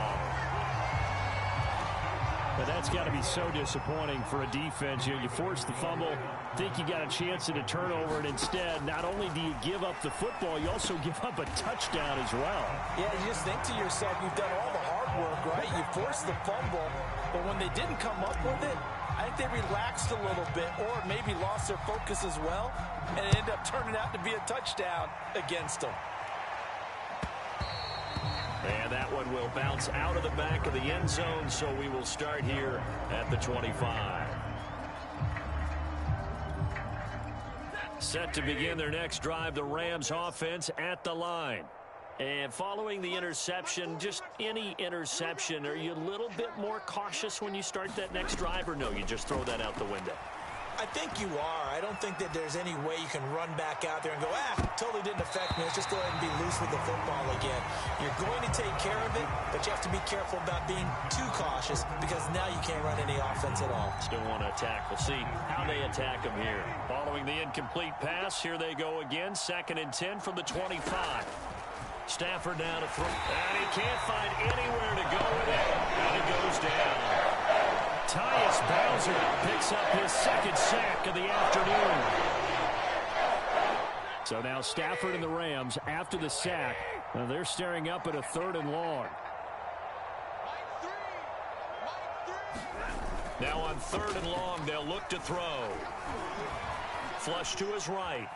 But that's got to be so disappointing for a defense. You force the fumble, think you got a chance at a turnover, and instead, not only do you give up the football, you also give up a touchdown as well. Yeah, you just think to yourself, you've done all the hard work, right? You forced the fumble, but when they didn't come up with it, I think they relaxed a little bit or maybe lost their focus as well, and it ended up turning out to be a touchdown against them. And that one will bounce out of the back of the end zone, so we will start here at the 25. Set to begin their next drive, the Rams offense at the line. And following the interception, just any interception, are you a little bit more cautious when you start that next drive, or no, you just throw that out the window? I think you are. I don't think that there's any way you can run back out there and go, totally didn't affect me. Let's just go ahead and be loose with the football again. You're going to take care of it, but you have to be careful about being too cautious because now you can't run any offense at all. Still want to attack. We'll see how they attack him here. Following the incomplete pass, here they go again. 2nd and 10 from the 25. Stafford down to throw. And he can't find anywhere to go with it. And it goes down. Tyus Bowser picks up his 2nd sack of the afternoon. So now Stafford and the Rams, after the sack, they're staring up at a 3rd and long. Now on 3rd and long, they'll look to throw. Flush to his right.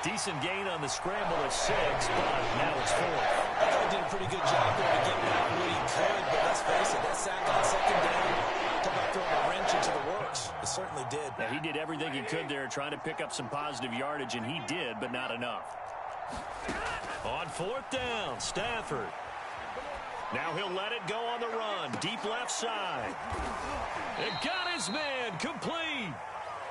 Decent gain on the scramble at 6, but now it's 4th. I thought he did a pretty good job there to get back what he could, but let's face it, that sack on 2nd down, talk about throwing a wrench into the works. It certainly did. Yeah, he did everything he could there trying to pick up some positive yardage, and he did, but not enough. On 4th down, Stafford. Now he'll let it go on the run. Deep left side. It got his man complete.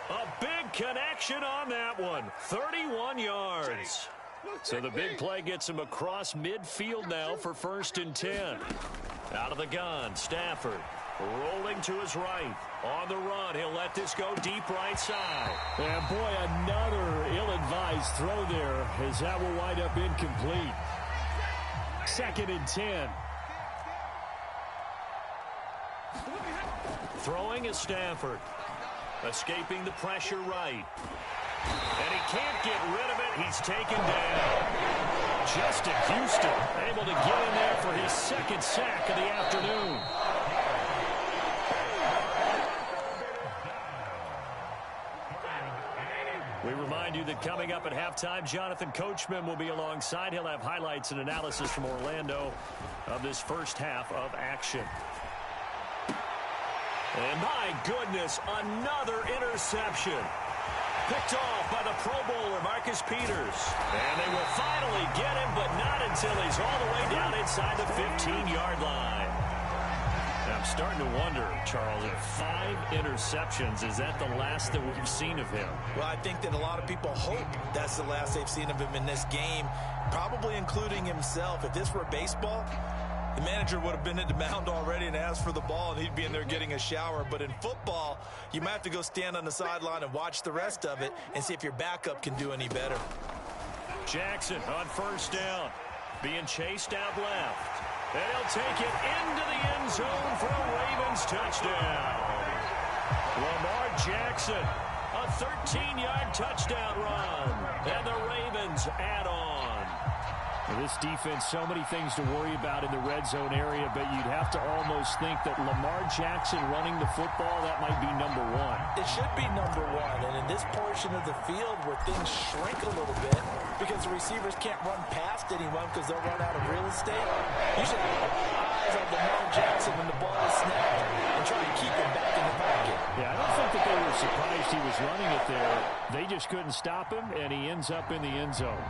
A big connection on that one. 31 yards. So the big play gets him across midfield now for 1st and 10. Out of the gun, Stafford. Rolling to his right. On the run, he'll let this go deep right side. And boy, another ill-advised throw there as that will wind up incomplete. 2nd and 10. Throwing is Stafford. Escaping the pressure right. And he can't get rid of it. He's taken down. Justin Houston able to get in there for his 2nd sack of the afternoon. We remind you that coming up at halftime, Jonathan Coachman will be alongside. He'll have highlights and analysis from Orlando of this first half of action. And my goodness, another interception. Picked off by the Pro Bowler, Marcus Peters. And they will finally get him, but not until he's all the way down inside the 15-yard line. And I'm starting to wonder, Charles, if 5 interceptions, is that the last that we've seen of him? Well, I think that a lot of people hope that's the last they've seen of him in this game, probably including himself. If this were baseball, the manager would have been at the mound already and asked for the ball, and he'd be in there getting a shower. But in football, you might have to go stand on the sideline and watch the rest of it and see if your backup can do any better. Jackson on 1st down, being chased out left. And he'll take it into the end zone for a Ravens touchdown. Lamar Jackson, a 13-yard touchdown run. And the Ravens add on. This defense, so many things to worry about in the red zone area, but you'd have to almost think that Lamar Jackson running the football, that might be number 1. It should be number 1, and in this portion of the field where things shrink a little bit because the receivers can't run past anyone because they'll run out of real estate, you should have eyes on Lamar Jackson when the ball is snapped and try to keep him back in the pocket. Yeah, I don't think that they were surprised he was running it there. They just couldn't stop him, and he ends up in the end zone.